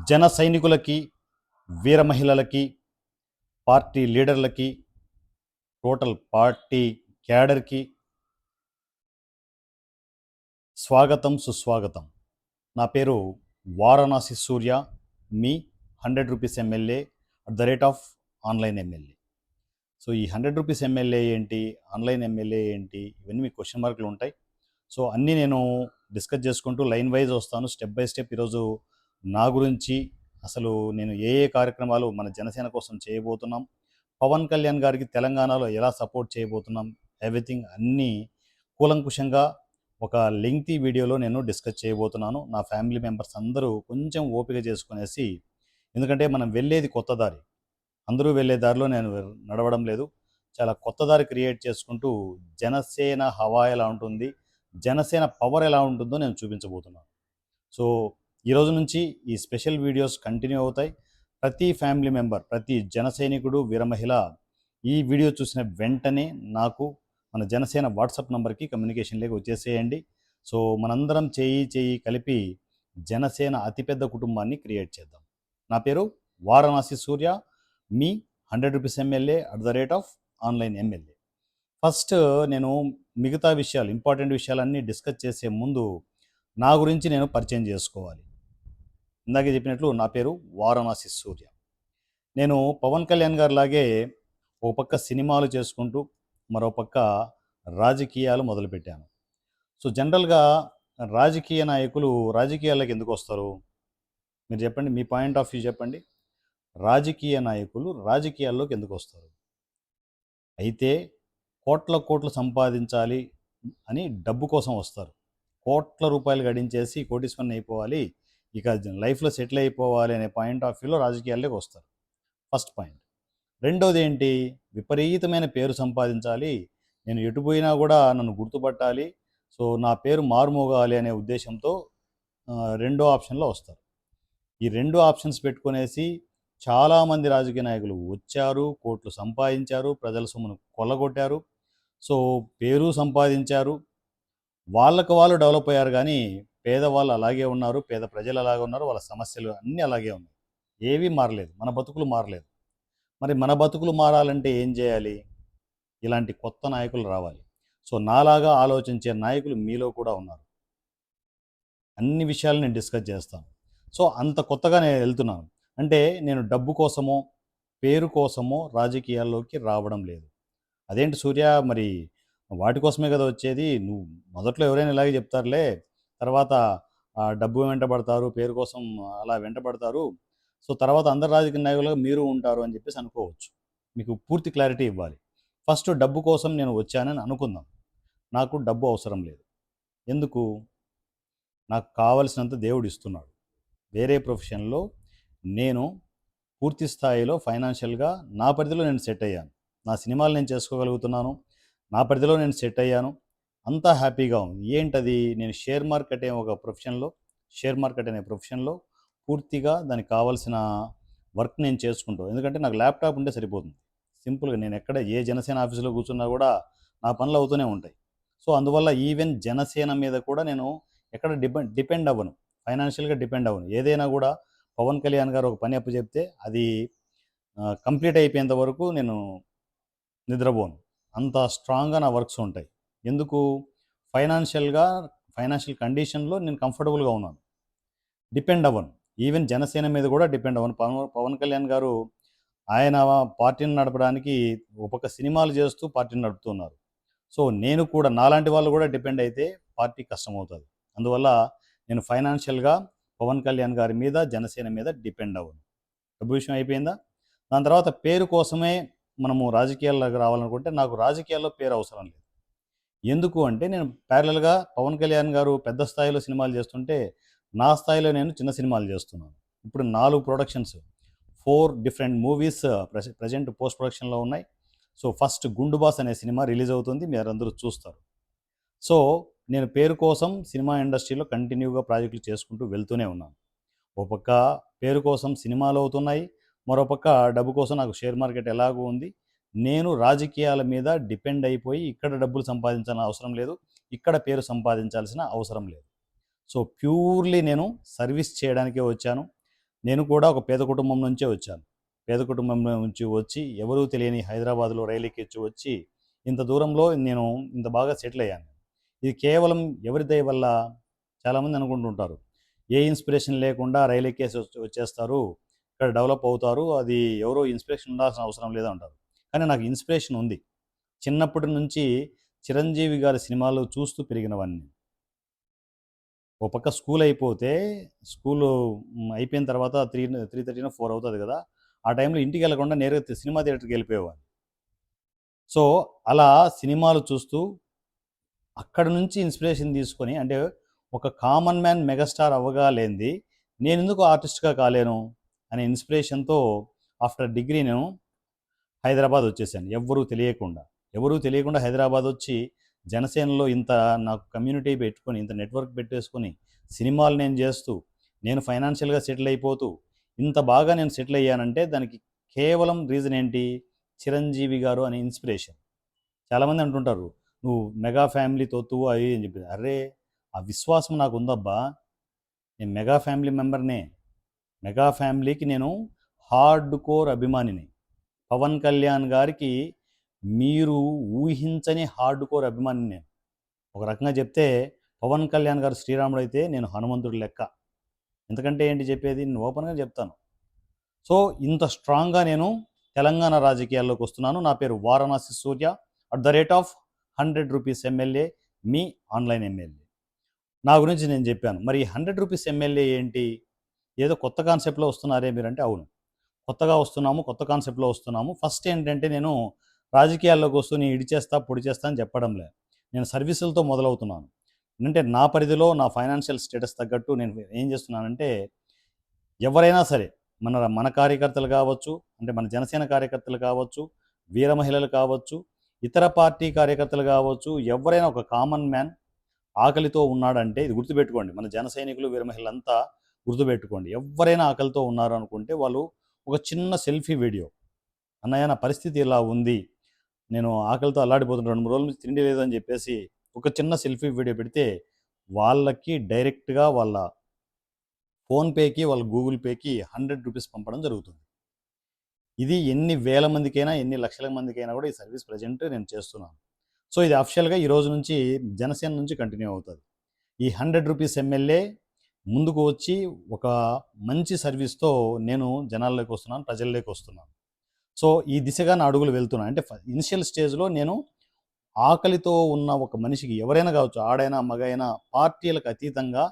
జన సైనికులకి, వీర మహిళలకి, పార్టీ లీడర్లకి, టోటల్ పార్టీ క్యాడర్కి స్వాగతం, సుస్వాగతం. నా పేరు వారణాసి సూర్య, మీ 100 rupees MLA at the rate of online MLA. So ఈ 100 రూపీస్ ఎమ్మెల్యే ఏంటి, ఆన్లైన్ ఎమ్మెల్యే ఏంటి, ఇవన్నీ మీకు క్వశ్చన్ మార్కులు ఉంటాయి. సో అన్నీ నేను డిస్కస్ చేసుకుంటూ లైన్ వైజ్ వస్తాను, స్టెప్ బై స్టెప్. ఈరోజు నా గురించి, అసలు నేను ఏ ఏ కార్యక్రమాలు మన జనసేన కోసం చేయబోతున్నాం, పవన్ కళ్యాణ్ గారికి తెలంగాణలో ఎలా సపోర్ట్ చేయబోతున్నాం, ఎవ్రీథింగ్ అన్నీ కూలంకుషంగా ఒక లెంగ్తీ వీడియోలో నేను డిస్కస్ చేయబోతున్నాను. నా ఫ్యామిలీ మెంబర్స్ అందరూ కొంచెం ఓపిక చేసుకునేసి, ఎందుకంటే మనం వెళ్ళేది కొత్త దారి, అందరూ వెళ్ళే దారిలో నేను నడవడం లేదు. చాలా కొత్త దారి క్రియేట్ చేసుకుంటూ జనసేన హవా ఎలా ఉంటుంది, జనసేన పవర్ ఎలా ఉంటుందో నేను చూపించబోతున్నాను. సో ఈరోజు నుంచి ఈ స్పెషల్ వీడియోస్ కంటిన్యూ అవుతాయి. ప్రతి ఫ్యామిలీ మెంబర్, ప్రతి జన సైనికుడు, వీరమహిళ ఈ వీడియో చూసిన వెంటనే నాకు మన జనసేన వాట్సాప్ నంబర్కి కమ్యూనికేషన్లోకి వచ్చేసేయండి. సో మనందరం చేయి కలిపి జనసేన అతిపెద్ద కుటుంబాన్ని క్రియేట్ చేద్దాం. నా పేరు వారణాసి సూర్య, మీ 100 rupees MLA at the rate of online MLA. First నేను మిగతా విషయాలు, ఇంపార్టెంట్ విషయాలన్నీ డిస్కస్ చేసే ముందు నా గురించి నేను పరిచయం చేసుకోవాలి. ఇందాకే చెప్పినట్లు నా పేరు వారణాసి సూర్య. నేను పవన్ కళ్యాణ్ గారి లాగే ఓ పక్క సినిమాలు చేసుకుంటూ మరో పక్క రాజకీయాలు మొదలుపెట్టాను. సో జనరల్గా రాజకీయ నాయకులు రాజకీయాల్లోకి ఎందుకు వస్తారు? మీరు చెప్పండి, మీ పాయింట్ ఆఫ్ వ్యూ చెప్పండి. రాజకీయ నాయకులు రాజకీయాల్లోకి ఎందుకు వస్తారు? అయితే కోట్లు సంపాదించాలి అని డబ్బు కోసం వస్తారు. కోట్ల రూపాయలు గడించేసి కోటీశ్వరుని అయిపోవాలి, ఇక లైఫ్లో సెటిల్ అయిపోవాలి అనే పాయింట్ ఆఫ్ వ్యూలో రాజకీయాల్లోకి వస్తారు. First point. రెండోది ఏంటి? విపరీతమైన పేరు సంపాదించాలి, నేను ఎటు పోయినా కూడా నన్ను గుర్తుపట్టాలి, సో నా పేరు మారుమోగాలి అనే ఉద్దేశంతో రెండో ఆప్షన్లో వస్తారు. ఈ రెండు ఆప్షన్స్ పెట్టుకునేసి చాలామంది రాజకీయ నాయకులు వచ్చారు, కోట్లు సంపాదించారు, ప్రజల సొమ్మును కొల్లగొట్టారు, సో పేరు సంపాదించారు, వాళ్ళకు వాళ్ళు డెవలప్ అయ్యారు. కానీ పేదవాళ్ళు అలాగే ఉన్నారు, పేద ప్రజలు అలాగే ఉన్నారు, వాళ్ళ సమస్యలు అన్నీ అలాగే ఉన్నాయి, ఏవీ మారలేదు, మన బతుకులు మారలేదు. మరి మన బతుకులు మారాలంటే ఏం చేయాలి? ఇలాంటి కొత్త నాయకులు రావాలి. సో నాలాగా ఆలోచించే నాయకులు మీలో కూడా ఉన్నారు. అన్ని విషయాలు నేను డిస్కస్ చేస్తాను. సో అంత కొత్తగా నేను వెళ్తున్నాను అంటే నేను డబ్బు కోసమో పేరు కోసమో రాజకీయాల్లోకి రావడం లేదు. అదేంటి సూర్య, మరి వాటి కోసమే కదా వచ్చేది, నువ్వు మొదట్లో ఎవరైనా ఇలాగే చెప్తారులే, తర్వాత డబ్బు వెంటబడతారు, పేరు కోసం అలా వెంటబడతారు, సో తర్వాత అందరు రాజకీయ నాయకులుగా మీరు ఉంటారు అని చెప్పేసి అనుకోవచ్చు. మీకు పూర్తి క్లారిటీ ఇవ్వాలి. ఫస్ట్ డబ్బు కోసం నేను వచ్చానని అనుకుందాం. నాకు డబ్బు అవసరం లేదు. ఎందుకు? నాకు కావలసినంత దేవుడు ఇస్తున్నాడు. వేరే ప్రొఫెషన్లో నేను పూర్తి స్థాయిలో ఫైనాన్షియల్గా నా పరిధిలో నేను సెట్ అయ్యాను. నా సినిమాలు నేను చేసుకోగలుగుతున్నాను, నా పరిధిలో నేను సెట్ అయ్యాను, అంతా హ్యాపీగా ఉంది. ఏంటది? నేను షేర్ మార్కెట్ అనే ప్రొఫెషన్లో పూర్తిగా దానికి కావాల్సిన వర్క్ నేను చేసుకుంటూ, ఎందుకంటే నాకు ల్యాప్టాప్ ఉంటే సరిపోతుంది. సింపుల్గా నేను ఎక్కడ ఏ జనసేన ఆఫీసులో కూర్చున్నా కూడా నా పనులు అవుతూనే ఉంటాయి. సో అందువల్ల ఈవెన్ జనసేన మీద కూడా నేను ఎక్కడ డిపెండ్ అవ్వను, ఫైనాన్షియల్గా డిపెండ్ అవ్వను. ఏదైనా కూడా పవన్ కళ్యాణ్ గారు ఒక పని అప్పచెప్తే అది కంప్లీట్ అయిపోయేంత వరకు నేను నిద్రపోను, అంత స్ట్రాంగ్గా నా వర్క్స్ ఉంటాయి. ఎందుకు? ఫైనాన్షియల్ కండిషన్లో నేను కంఫర్టబుల్గా ఉన్నాను, డిపెండ్ అవ్వను. ఈవెన్ జనసేన మీద కూడా డిపెండ్ అవ్వను. పవన్ కళ్యాణ్ గారు ఆయన పార్టీని నడపడానికి ఒక పక్క సినిమాలు చేస్తూ పార్టీని నడుపుతున్నారు. సో నేను కూడా, నాలాంటి వాళ్ళు కూడా డిపెండ్ అయితే పార్టీ కష్టమవుతుంది. అందువల్ల నేను ఫైనాన్షియల్గా పవన్ కళ్యాణ్ గారి మీద, జనసేన మీద డిపెండ్ అవ్వను. డబ్బు విషయం అయిపోయిందా? దాని తర్వాత పేరు కోసమే మనము రాజకీయాల్లోకి రావాలనుకుంటే నాకు రాజకీయాల్లో పేరు అవసరం లేదు. ఎందుకు అంటే నేను ప్యారలల్గా పవన్ కళ్యాణ్ గారు పెద్ద స్థాయిలో సినిమాలు చేస్తుంటే నా స్థాయిలో నేను చిన్న సినిమాలు చేస్తున్నాను. ఇప్పుడు 4 productions, 4 different movies present post ప్రొడక్షన్లో ఉన్నాయి. సో ఫస్ట్ గుండు బాస్ అనే సినిమా రిలీజ్ అవుతుంది, మీరందరూ చూస్తారు. సో నేను పేరు కోసం సినిమా ఇండస్ట్రీలో కంటిన్యూగా ప్రాజెక్టులు చేసుకుంటూ వెళ్తూనే ఉన్నాను. ఒక పక్క పేరు కోసం సినిమాలు అవుతున్నాయి, మరోపక్క డబ్బు కోసం నాకు షేర్ మార్కెట్ ఎలాగూ ఉంది. నేను రాజకీయాల మీద డిపెండ్ అయిపోయి ఇక్కడ డబ్బులు సంపాదించాల్సిన అవసరం లేదు, ఇక్కడ పేరు సంపాదించాల్సిన అవసరం లేదు. సో ప్యూర్లీ నేను సర్వీస్ చేయడానికే వచ్చాను. నేను కూడా ఒక పేద కుటుంబం నుంచే వచ్చాను. పేద కుటుంబం నుంచి వచ్చి ఎవరూ తెలియని హైదరాబాద్‌లో రైలు ఎక్కించి వచ్చి ఇంత దూరంలో నేను ఇంత బాగా సెటిల్ అయ్యాను. ఇది కేవలం ఎవరి దయ వల్ల? చాలామంది అనుకుంటుంటారు. ఏ ఇన్స్పిరేషన్ లేకుండా రైలు ఎక్కేసి వచ్చేస్తారు. ఇక్కడ డెవలప్ అవుతారు. అది ఎవరో ఇన్స్పిరేషన్ ఉండాల్సిన అవసరం లేదంటారు. కానీ నాకు ఇన్స్పిరేషన్ ఉంది. చిన్నప్పటి నుంచి చిరంజీవి గారి సినిమాలు చూస్తూ పెరిగినవాడిని. ఓ పక్క స్కూల్ అయిపోతే స్కూలు అయిపోయిన తర్వాత 3:30 4 అవుతుంది కదా! ఆ టైంలో ఇంటికి వెళ్ళకుండా నేరుగా సినిమా థియేటర్‌కి వెళ్ళిపోయేవాడిని. సో, అలా సినిమాలు చూస్తూ అక్కడి నుంచి ఇన్స్పిరేషన్ తీసుకొని, అంటే ఒక కామన్ మ్యాన్ మెగాస్టార్ అవ్వగాలేంది నేనెందుకు ఆర్టిస్ట్‌గా కాలేను అనే ఇన్స్పిరేషన్‌తో ఆఫ్టర్ డిగ్రీ నేను హైదరాబాద్ వచ్చేసాను. ఎవరూ తెలియకుండా హైదరాబాద్ వచ్చి జనసేనలో ఇంత నాకు కమ్యూనిటీ పెట్టుకొని, ఇంత నెట్వర్క్ పెట్టేసుకొని, సినిమాలు నేను చేస్తూ, నేను ఫైనాన్షియల్‌గా సెటిల్ అయిపోతూ, ఇంత బాగా నేను సెటిల్ అయ్యానంటే దానికి కేవలం రీజన్ ఏంటి? చిరంజీవి గారు అనే ఇన్స్పిరేషన్. చాలామంది అంటుంటారు, "నువ్వు మెగా ఫ్యామిలీ తోతువు" అవి అని చెప్పి. అర్రే! ఆ విశ్వాసం నాకుందబ్బా! నేను మెగా ఫ్యామిలీ మెంబర్‌నే. మెగా ఫ్యామిలీకి నేను హార్డ్ కోర్ అభిమానిని. పవన్ కళ్యాణ్ గారికి మీరు ఊహించని హార్డ్ కోర్ అభిమానిని నేను. ఒక రకంగా చెప్తే పవన్ కళ్యాణ్ గారు శ్రీరాముడైతే నేను హనుమంతుడి లెక్క. ఎందుకంటే ఏంటి చెప్పేది? నేను ఓపెన్‌గా చెప్తాను. సో, ఇంత స్ట్రాంగ్‌గా నేను తెలంగాణ రాజకీయాల్లోకి వస్తున్నాను. నా పేరు వారణాసి సూర్య @100 రూపీస్ ఎమ్మెల్యే, మీ ఆన్‌లైన్ ఎమ్మెల్యే. నా గురించి నేను చెప్పాను. మరి 100 రూపీస్ ఎమ్మెల్యే ఏంటి? ఏదో కొత్త కాన్సెప్ట్‌లో వస్తున్నారే మీరంటే అవును. కొత్తగా వస్తున్నాము. కొత్త కాన్సెప్ట్‌లో వస్తున్నాము. ఫస్ట్ ఏంటంటే నేను రాజకీయాల్లోకి వస్తూ నేను ఇడిచేస్తా, పొడిచేస్తా అని చెప్పడంలే. నేను సర్వీసులతో మొదలవుతున్నాను. అంటే నా పరిధిలో నా ఫైనాన్షియల్ స్టేటస్ తగ్గట్టు నేను ఏం చేస్తున్నానంటే ఎవరైనా సరే మన మన కార్యకర్తలు కావచ్చు, అంటే మన జనసేన కార్యకర్తలు కావచ్చు, వీర మహిళలు కావచ్చు, ఇతర పార్టీ కార్యకర్తలు కావచ్చు, ఎవరైనా ఒక కామన్ మ్యాన్ ఆకలితో ఉన్నాడంటే ఇది గుర్తుపెట్టుకోండి. మన జన సైనికులు, వీర మహిళలంతా గుర్తుపెట్టుకోండి. ఎవ్వరైనా ఆకలితో ఉన్నారు అనుకుంటే వాళ్ళు ఒక చిన్న సెల్ఫీ వీడియో, "అన్నయ్య నా పరిస్థితి ఇలా ఉంది. నేను ఆకలితో అల్లాడిపోతున్నా. 2, 3 రోజుల నుంచి తిండి లేదు" అని చెప్పేసి ఒక చిన్న సెల్ఫీ వీడియో పెడితే వాళ్ళకి డైరెక్ట్‌గా వాళ్ళ ఫోన్‌పేకి, వాళ్ళ గూగుల్ పేకి 100 రూపీస్ పంపడం జరుగుతుంది. ఇది ఎన్ని వేల మందికైనా, ఎన్ని లక్షల మందికైనా కూడా ఈ సర్వీస్ ప్రెజెంట్ నేను చేస్తున్నాను. సో, ఇది అఫిషియల్‌గా ఈ రోజు నుంచి జనసేన నుంచి కంటిన్యూ అవుతది. ఈ 100 రూపీస్ ఎమ్మెల్యే ముందుకు వచ్చి ఒక మంచి సర్వీస్‌తో నేను జనాల్లోకి వస్తున్నాను, ప్రజల్లోకి వస్తున్నాను. సో, ఈ దిశగా నా అడుగులు వెళ్తున్నాయి. అంటే ఇనిషియల్ స్టేజ్‌లో నేను ఆకలితో ఉన్న ఒక మనిషికి ఎవరైనా కావచ్చు, ఆడైనా, మగైనా పార్టీలకు అతీతంగా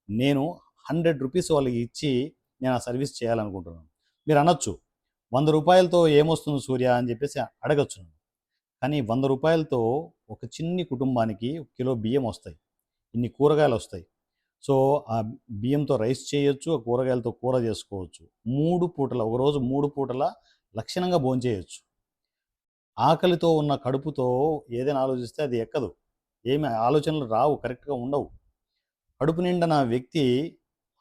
నేను 100 రూపీస్ వాళ్ళకి ఇచ్చి నేను ఆ సర్వీస్ చేయాలనుకుంటున్నాను. మీరు అనొచ్చు, "రూ. 100తో ఏమొస్తుంది సూర్య" అని చెప్పేసి అడగొచ్చు. కానీ రూ. 100తో ఒక చిన్ని కుటుంబానికి కిలో బియ్యం వస్తాయి. ఇన్ని కూరగాయలొస్తాయి. సో, ఆ బియ్యంతో రైస్ చేయొచ్చు, ఆ కూరగాయలతో కూర చేసుకోవచ్చు. 3 పూటల ఒకరోజు 3 పూటల లక్షణంగా భోంచేయొచ్చు. ఆకలితో ఉన్న కడుపుతో ఏదైనా ఆలోచిస్తే అది ఎక్కదు. ఏమి ఆలోచనలు రావు, కరెక్ట్‌గా ఉండవు. కడుపు నిండన వ్యక్తి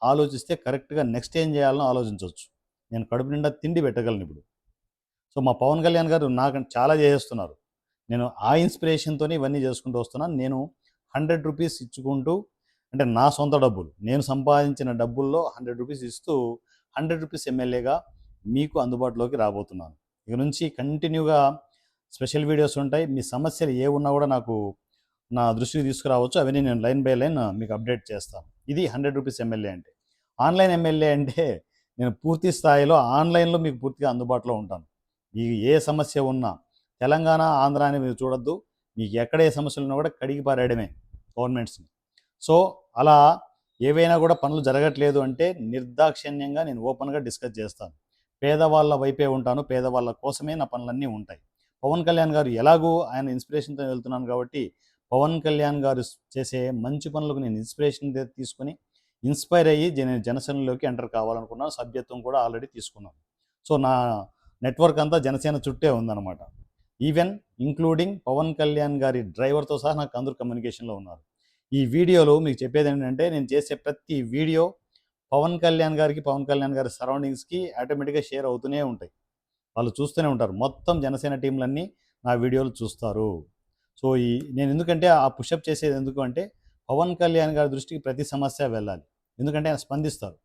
ఆలోచిస్తే కరెక్ట్‌గా నెక్స్ట్ ఏం చేయాలనో ఆలోచించొచ్చు. నేను కడుపు నిండా తిండి పెట్టగలనిప్పుడు. సో, మా పవన్ కళ్యాణ్ గారు నాకంటే చాలా చేసేస్తున్నారు. నేను ఆ ఇన్స్పిరేషన్‌తోనే ఇవన్నీ చేసుకుంటూ వస్తున్నాను. నేను 100 రూపీస్ ఇచ్చుకుంటూ, అంటే నా సొంత డబ్బులు. నేను సంపాదించిన డబ్బుల్లో 100 రూపీస్ ఇస్తూ 100 రూపీస్ ఎమ్మెల్యేగా మీకు అందుబాటులోకి రాబోతున్నాను. ఇక నుంచి కంటిన్యూగా స్పెషల్ వీడియోస్ ఉంటాయి. మీ సమస్యలు ఏవున్నా కూడా నాకు నా దృష్టికి తీసుకురావచ్చు. అవన్నీ నేను లైన్ బై లైన్ మీకు అప్డేట్ చేస్తాను. ఇది 100 రూపీస్ ఎమ్మెల్యే అంటే. ఆన్‌లైన్ ఎమ్మెల్యే అంటే నేను పూర్తి స్థాయిలో ఆన్‌లైన్‌లో మీకు పూర్తిగా అందుబాటులో ఉంటాను. మీకు ఏ సమస్య ఉన్నా తెలంగాణ, ఆంధ్ర అని మీరు చూడొద్దు. మీకు ఎక్కడ ఏ సమస్యలున్నా కూడా కడిగి పారేయడమే గవర్నమెంట్స్‌ని. సో, అలా ఏవైనా కూడా పనులు జరగట్లేదు అంటే నిర్దాక్షిణ్యంగా నేను ఓపెన్‌గా డిస్కస్ చేస్తాను. పేదవాళ్ళ వైపే ఉంటాను. పేదవాళ్ళ కోసమే నా పనులన్నీ ఉంటాయి. పవన్ కళ్యాణ్ గారు ఎలాగూ ఆయన ఇన్స్పిరేషన్‌తో వెళ్తున్నాను కాబట్టి, పవన్ కళ్యాణ్ గారు చేసే మంచి పనులకు నేను ఇన్స్పిరేషన్ తీసుకొని, ఇన్‌స్పైర్ అయ్యి జనసేనలోకి ఎంటర్ కావాలనుకున్నాను. సభ్యత్వం కూడా ఆల్రెడీ తీసుకున్నాను. సో, నా నెట్వర్క్ అంతా జనసేన చుట్టే ఉందన్నమాట. ఈవెన్ ఇంక్లూడింగ్ పవన్ కళ్యాణ్ గారి డ్రైవర్‌తో సహా నాకు అందరూ కమ్యూనికేషన్‌లో ఉన్నారు. ఈ వీడియోలో మీకు చెప్పేదేంటంటే, నేను చేసే ప్రతి వీడియో పవన్ కళ్యాణ్ గారికి, పవన్ కళ్యాణ్ గారి సరౌండింగ్స్‌కి ఆటోమేటిక్‌గా షేర్ అవుతూనే ఉంటాయి. వాళ్ళు చూస్తూనే ఉంటారు. మొత్తం జనసేన టీమ్‌లన్నీ నా వీడియోలు చూస్తారు. సో, నేను ఎందుకంటే ఆ పుషప్ చేసేది ఎందుకు అంటే, పవన్ కళ్యాణ్ గారి దృష్టికి ప్రతి సమస్య వెళ్ళాలి. ఎందుకంటే ఆయన స్పందిస్తారు.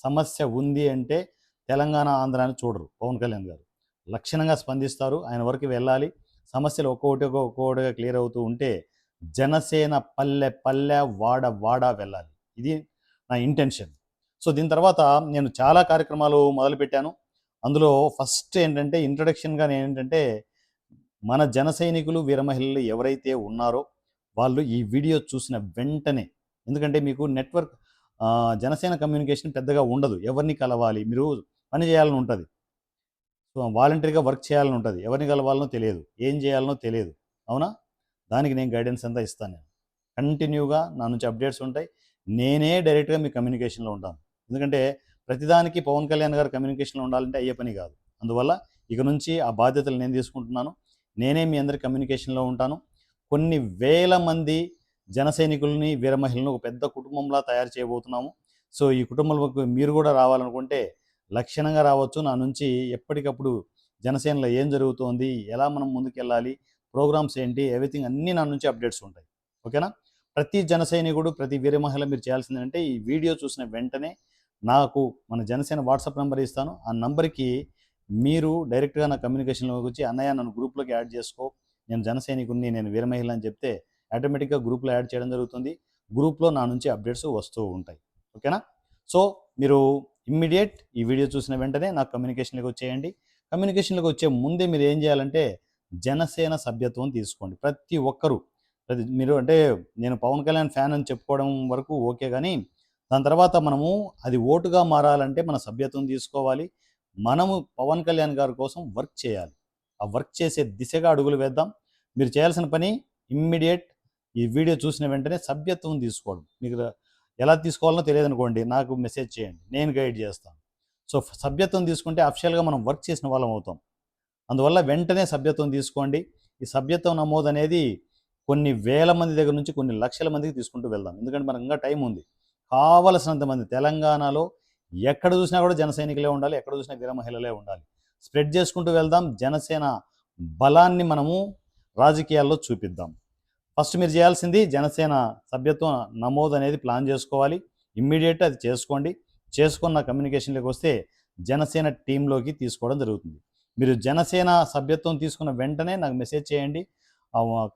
సమస్య ఉంది అంటే తెలంగాణ, ఆంధ్ర అని చూడరు పవన్ కళ్యాణ్ గారు. లక్షణంగా స్పందిస్తారు. ఆయన వరకు వెళ్ళాలి. సమస్యలు ఒక్కొక్కటిగా క్లియర్ అవుతూ ఉంటే జనసేన పల్లె పల్లె, వాడ వాడ వెళ్ళాలి. ఇది నా ఇంటెన్షన్. సో దీని తర్వాత నేను చాలా కార్యక్రమాలు మొదలుపెట్టాను. అందులో ఫస్ట్ ఏంటంటే ఇంట్రడక్షన్గా ఏంటంటే మన జన సైనికులు, వీర మహిళలు ఎవరైతే ఉన్నారో వాళ్ళు ఈ వీడియో చూసిన వెంటనే, ఎందుకంటే మీకు నెట్వర్క్ జనసేన కమ్యూనికేషన్ పెద్దగా ఉండదు. ఎవరిని కలవాలి, మీరు పని చేయాలని ఉంటుంది, సో వాలంటరీగా వర్క్ చేయాలని ఉంటుంది, ఎవరిని కలవాలనో తెలియదు, ఏం చేయాలనో తెలియదు, అవునా? దానికి నేను గైడెన్స్ అంతా ఇస్తాను. నేను కంటిన్యూగా నా నుంచి అప్డేట్స్ ఉంటాయి. నేనే డైరెక్ట్గా మీ కమ్యూనికేషన్లో ఉంటాను. ఎందుకంటే ప్రతిదానికి పవన్ కళ్యాణ్ గారు కమ్యూనికేషన్లో ఉండాలంటే అయ్యే పని కాదు. అందువల్ల ఇక నుంచి ఆ బాధ్యతలు నేను తీసుకుంటున్నాను. నేనే మీ అందరి కమ్యూనికేషన్లో ఉంటాను. కొన్ని వేల మంది జన సైనికుల్ని, వీర మహిళలను ఒక పెద్ద కుటుంబంలా తయారు చేయబోతున్నాము. సో ఈ కుటుంబంలోకి మీరు కూడా రావాలనుకుంటే లక్షణంగా రావచ్చు. నా నుంచి ఎప్పటికప్పుడు జనసేనలో ఏం జరుగుతోంది, ఎలా మనం ముందుకెళ్ళాలి, ప్రోగ్రామ్స్ ఏంటి, ఎవ్రీథింగ్ అన్నీ నా నుంచి అప్డేట్స్ ఉంటాయి. ఓకేనా? ప్రతి జన సైనికుడు, ప్రతి వీర మహిళ మీరు చేయాల్సింది అంటే ఈ వీడియో చూసిన వెంటనే నాకు మన జనసేన వాట్సాప్ నెంబర్ ఇస్తాను. ఆ నెంబర్కి మీరు డైరెక్ట్గా నా కమ్యూనికేషన్లోకి వచ్చి అన్నయ్య నన్ను గ్రూప్లోకి యాడ్ చేసుకో, నేను జన సైనికుడిని, నేను వీర మహిళ అని చెప్తే ఆటోమేటిక్గా గ్రూప్లో యాడ్ చేయడం జరుగుతుంది. గ్రూప్లో నా నుంచి అప్డేట్స్ వస్తూ ఉంటాయి. ఓకేనా? సో మీరు ఇమ్మీడియట్ ఈ వీడియో చూసిన వెంటనే నాకు కమ్యూనికేషన్లోకి వచ్చేయండి. కమ్యూనికేషన్లోకి వచ్చే ముందే మీరు ఏం చేయాలంటే జనసేన సభ్యత్వం తీసుకోండి. ప్రతి ఒక్కరూ, మీరు అంటే నేను పవన్ కళ్యాణ్ ఫ్యాన్ అని చెప్పుకోవడం వరకు ఓకే, కానీ దాని తర్వాత మనము అది ఓటుగా మారాలంటే మన సభ్యత్వం తీసుకోవాలి. మనము పవన్ కళ్యాణ్ గారి కోసం వర్క్ చేయాలి. ఆ వర్క్ చేసే దిశగా అడుగులు వేద్దాం. మీరు చేయాల్సిన పని ఇమ్మీడియట్ ఈ వీడియో చూసిన వెంటనే సభ్యత్వం తీసుకోవడం. మీకు ఎలా తీసుకోవాలనో తెలియదు అనుకోండి, నాకు మెసేజ్ చేయండి, నేను గైడ్ చేస్తాను. సో సభ్యత్వం తీసుకుంటే అఫిషియల్గా మనం వర్క్ చేసిన వాళ్ళం అవుతాం. అందువల్ల వెంటనే సభ్యత్వం తీసుకోండి. ఈ సభ్యత్వం నమోదు అనేది కొన్ని వేల మంది దగ్గర నుంచి కొన్ని లక్షల మందికి తీసుకుంటూ వెళ్దాం. ఎందుకంటే మనకు ఇంకా టైం ఉంది. కావలసినంత మంది తెలంగాణలో ఎక్కడ చూసినా కూడా జన సైనికులే ఉండాలి, ఎక్కడ చూసినా వీర మహిళలే ఉండాలి. స్ప్రెడ్ చేసుకుంటూ వెళ్దాం. జనసేన బలాన్ని మనము రాజకీయాల్లో చూపిద్దాం. ఫస్ట్ మీరు చేయాల్సింది జనసేన సభ్యత్వం నమోదు అనేది ప్లాన్ చేసుకోవాలి. ఇమ్మీడియట్ అది చేసుకోండి. చేసుకున్న కమ్యూనికేషన్లోకి వస్తే జనసేన టీంలోకి తీసుకోవడం జరుగుతుంది. మీరు జనసేన సభ్యత్వం తీసుకున్న వెంటనే నాకు మెసేజ్ చేయండి.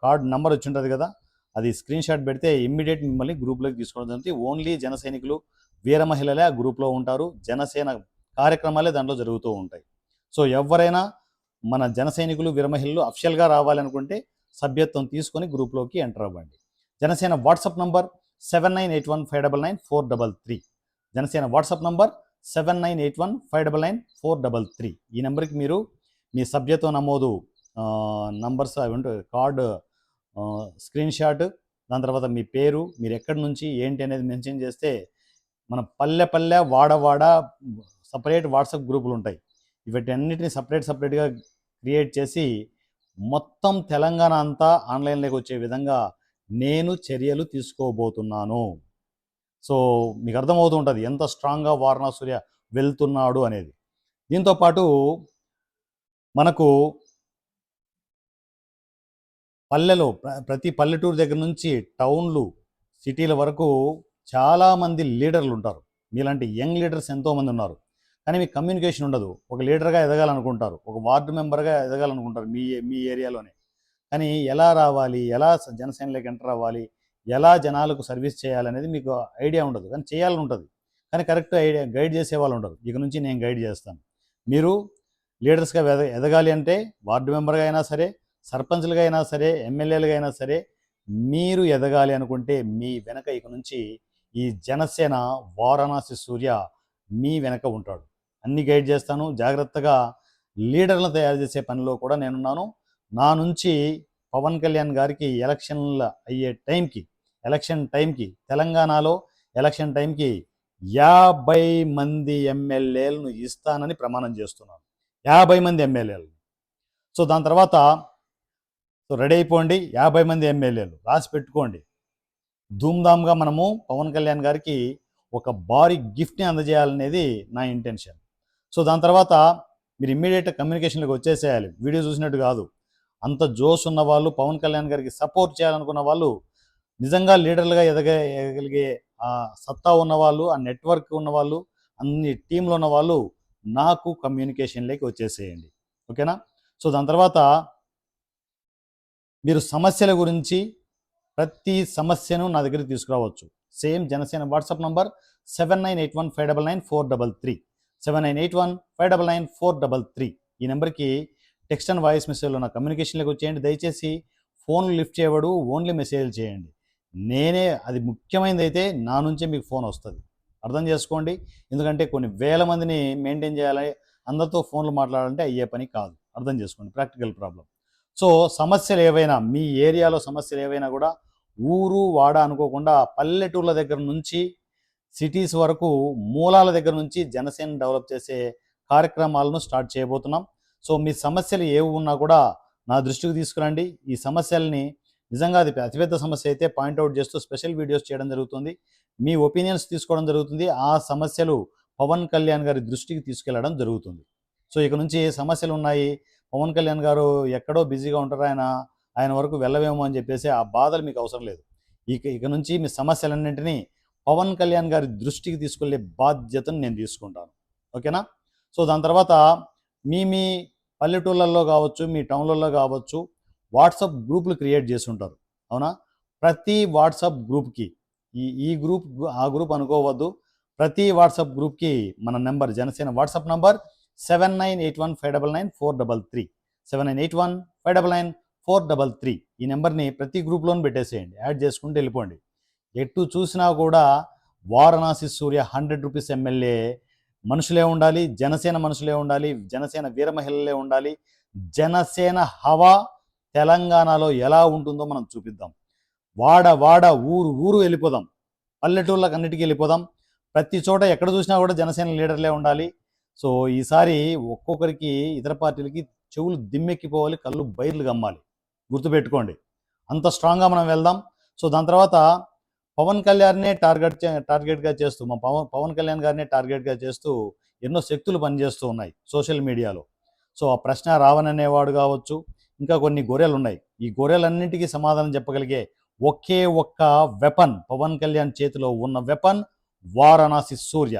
కార్డ్ నెంబర్ వచ్చి ఉంటుంది కదా, అది స్క్రీన్ షాట్ పెడితే ఇమ్మీడియట్ మిమ్మల్ని గ్రూప్లోకి తీసుకోవడం జరుగుతుంది. ఓన్లీ జన సైనికులు, వీర మహిళలే ఆ గ్రూప్లో ఉంటారు. జనసేన కార్యక్రమాలే దాంట్లో జరుగుతూ ఉంటాయి. సో ఎవరైనా మన జన సైనికులు, వీర మహిళలు అఫిషియల్గా రావాలనుకుంటే సభ్యత్వం తీసుకొని గ్రూప్లోకి ఎంటర్ అవ్వండి. Janasena WhatsApp number 7981599433. Janasena WhatsApp number 7981599433. ఈ నెంబర్కి మీరు మీ సభ్యత్వ నమోదు నంబర్స్ అవి ఉంటాయి, కార్డు స్క్రీన్ షాట్, దాని తర్వాత మీ పేరు, మీరు ఎక్కడి నుంచి ఏంటి అనేది మెన్షన్ చేస్తే మన పల్లె పల్లె, వాడ వాడ సపరేట్ వాట్సాప్ గ్రూపులు ఉంటాయి. వీటన్నిటిని సపరేట్గా క్రియేట్ చేసి మొత్తం తెలంగాణ అంతా ఆన్లైన్లోకి వచ్చే విధంగా నేను చర్యలు తీసుకోబోతున్నాను. సో మీకు అర్థమవుతూ ఉంటుంది ఎంత స్ట్రాంగ్గా వారణాసి సూర్య వెళ్తున్నాడు అనేది. దీంతోపాటు మనకు పల్లెలో ప్రతి పల్లెటూరు దగ్గర నుంచి టౌన్లు, సిటీల వరకు చాలామంది లీడర్లు ఉంటారు. మీలాంటి యంగ్ లీడర్స్ ఎంతోమంది ఉన్నారు. కానీ మీకు కమ్యూనికేషన్ ఉండదు. ఒక లీడర్గా ఎదగాలనుకుంటారు, ఒక వార్డు మెంబర్గా ఎదగాలనుకుంటారు మీ ఏరియాలోనే. కానీ ఎలా రావాలి, ఎలా జనసేనలోకి ఎంటర్ అవ్వాలి, ఎలా జనాలకు సర్వీస్ చేయాలనేది మీకు ఐడియా ఉండదు. కానీ చేయాలని ఉంటుంది, కానీ కరెక్ట్ ఐడియా గైడ్ చేసే వాళ్ళు ఉండరు. ఇక నుంచి నేను గైడ్ చేస్తాను. మీరు లీడర్స్గా ఎదగాలి అంటే వార్డు మెంబర్గా అయినా సరే, సర్పంచ్లుగా అయినా సరే, ఎమ్మెల్యేలుగా అయినా సరే, మీరు ఎదగాలి అనుకుంటే మీ వెనక ఇక నుంచి ఈ జనసేన వారణాసి సూర్య మీ వెనక ఉంటాడు. అన్ని గైడ్ చేస్తాను. జాగ్రత్తగా లీడర్లను తయారు చేసే పనిలో కూడా నేనున్నాను. నా నుంచి పవన్ కళ్యాణ్ గారికి ఎలక్షన్ల అయ్యే టైంకి, ఎలక్షన్ టైంకి, తెలంగాణలో ఎలక్షన్ టైంకి 50 మంది ఎమ్మెల్యేలను ఇస్తానని ప్రమాణం చేస్తున్నాను. 50 మంది ఎమ్మెల్యేలు. సో దాని తర్వాత రెడీ అయిపోండి. 50 మంది ఎమ్మెల్యేలు రాసి పెట్టుకోండి. ధూమ్ధామ్గా మనము పవన్ కళ్యాణ్ గారికి ఒక భారీ గిఫ్ట్ని అందజేయాలనేది నా ఇంటెన్షన్. సో దాని తర్వాత మీరు ఇమ్మీడియట్ కమ్యూనికేషన్లోకి వచ్చేసేయాలి. వీడియో చూసినట్టు కాదు. అంత జోష్ ఉన్న వాళ్ళు, పవన్ కళ్యాణ్ గారికి సపోర్ట్ చేయాలనుకున్న వాళ్ళు, నిజంగా లీడర్లుగా ఎదగలిగే ఆ సత్తా ఉన్నవాళ్ళు, ఆ నెట్వర్క్ ఉన్నవాళ్ళు, అన్ని టీంలో ఉన్న వాళ్ళు నాకు కమ్యూనికేషన్లోకి వచ్చేసేయండి. ఓకేనా? సో దాని తర్వాత మీరు సమస్యల గురించి ప్రతి సమస్యను నా దగ్గరికి తీసుకురావచ్చు. సేమ్ జనసేన వాట్సాప్ నంబర్ 7981599433 7981599433 ఈ నెంబర్కి టెక్స్ట్ అండ్ వాయిస్ మెసేజ్లో నా కమ్యూనికేషన్లోకి వచ్చేయండి. దయచేసి ఫోన్లు లిఫ్ట్ చేయబడు, ఓన్లీ మెసేజ్లు చేయండి. నేనే అది ముఖ్యమైనది అయితే నా నుంచే మీకు ఫోన్ వస్తుంది. అర్థం చేసుకోండి. ఎందుకంటే కొన్ని వేల మందిని మెయింటైన్ చేయాలి, అందరితో ఫోన్లు మాట్లాడాలంటే అయ్యే పని కాదు. అర్థం చేసుకోండి, ప్రాక్టికల్ ప్రాబ్లం. సో సమస్యలు ఏవైనా మీ ఏరియాలో సమస్యలు ఏవైనా కూడా ఊరు వాడ అనుకోకుండా పల్లెటూర్ల దగ్గర నుంచి సిటీస్ వరకు మూలాల దగ్గర నుంచి జనసేన డెవలప్ చేసే కార్యక్రమాలను స్టార్ట్ చేయబోతున్నాం. సో మీ సమస్యలు ఏవి ఉన్నా కూడా నా దృష్టికి తీసుకురండి. ఈ సమస్యల్ని నిజంగా అది అతిపెద్ద సమస్య అయితే పాయింట్అవుట్ చేస్తూ స్పెషల్ వీడియోస్ చేయడం జరుగుతుంది. మీ ఒపీనియన్స్ తీసుకోవడం జరుగుతుంది. ఆ సమస్యలు పవన్ కళ్యాణ్ గారి దృష్టికి తీసుకెళ్లడం జరుగుతుంది. సో ఇక నుంచి సమస్యలు ఉన్నాయి, పవన్ కళ్యాణ్ గారు ఎక్కడో బిజీగా ఉంటారు, ఆయన వరకు వెళ్ళవేమో అని చెప్పేసి ఆ బాధలు మీకు అవసరం లేదు. ఇక నుంచి మీ సమస్యలన్నింటినీ పవన్ కళ్యాణ్ గారి దృష్టికి తీసుకెళ్లే బాధ్యతను నేను తీసుకుంటాను. ఓకేనా? సో దాని తర్వాత మీ పల్లెటూళ్ళల్లో కావచ్చు, మీ టౌన్లలో కావచ్చు, వాట్సాప్ గ్రూపులు క్రియేట్ చేసి ఉంటారు. అవునా? ప్రతి వాట్సాప్ గ్రూప్కి ఈ గ్రూప్ ఆ గ్రూప్ అనుకోవద్దు, ప్రతి వాట్సాప్ గ్రూప్కి మన నెంబర్ జనసేన వాట్సాప్ నంబర్ 7981599433 7981599433 ఈ నెంబర్ని ప్రతి గ్రూప్లోనూ పెట్టేసేయండి, యాడ్ చేసుకుంటూ వెళ్ళిపోండి. ఎటు చూసినా కూడా వారణాసి సూర్య 100 రూపీస్ ఎమ్మెల్యే మనుషులే ఉండాలి, జనసేన మనుషులే ఉండాలి, జనసేన వీర మహిళలే ఉండాలి. జనసేన హవా తెలంగాణలో ఎలా ఉంటుందో మనం చూపిద్దాం. వాడ ఊరు వెళ్ళిపోదాం, పల్లెటూళ్ళకి అన్నిటికీ వెళ్ళిపోదాం. ప్రతి చోట ఎక్కడ చూసినా కూడా జనసేన లీడర్లే ఉండాలి. సో ఈసారి ఒక్కొక్కరికి ఇతర పార్టీలకి చెవులు దిమ్మెక్కిపోవాలి, కళ్ళు బైర్లు గమ్మాలి. గుర్తుపెట్టుకోండి, అంత స్ట్రాంగ్గా మనం వెళ్దాం. సో దాని తర్వాత పవన్ కళ్యాణ్నే టార్గెట్గా చేస్తూ పవన్ కళ్యాణ్ గారినే టార్గెట్గా చేస్తూ ఎన్నో శక్తులు పనిచేస్తూ ఉన్నాయి సోషల్ మీడియాలో. సో ఆ ప్రశ్న రావణ్ అనేవాడు కావచ్చు, ఇంకా కొన్ని గొర్రెలు ఉన్నాయి. ఈ గొర్రెలన్నింటికీ సమాధానం చెప్పగలిగే ఒకే ఒక్క వెపన్, పవన్ కళ్యాణ్ చేతిలో ఉన్న వెపన్ వారణాసి సూర్య.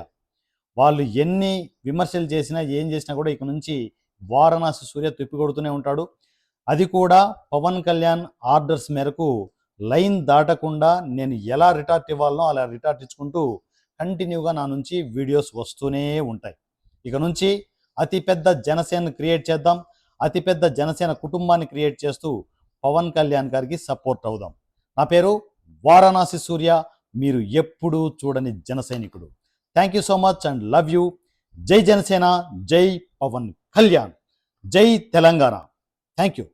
వాళ్ళు ఎన్ని విమర్శలు చేసినా ఏం చేసినా కూడా ఇక నుంచి వారణాసి సూర్య తిప్పికొడుతూనే ఉంటాడు. అది కూడా పవన్ కళ్యాణ్ ఆర్డర్స్ మేరకు లైన్ దాటకుండా నేను ఎలా రిటార్ట్ ఇవ్వాలనో అలా రిటార్ట్ ఇచ్చుకుంటూ కంటిన్యూగా నా నుంచి వీడియోస్ వస్తూనే ఉంటాయి. ఇక నుంచి అతిపెద్ద జనసేన క్రియేట్ చేద్దాం, అతిపెద్ద జనసేన కుటుంబాన్ని క్రియేట్ చేస్తూ పవన్ కళ్యాణ్ గారికి సపోర్ట్ అవుదాం. నా పేరు వారణాసి సూర్య, మీరు ఎప్పుడూ చూడని జన సైనికుడు. Thank you so much and love you. జై జనసేన, జై పవన్ కళ్యాణ్, జై తెలంగాణ. Thank you.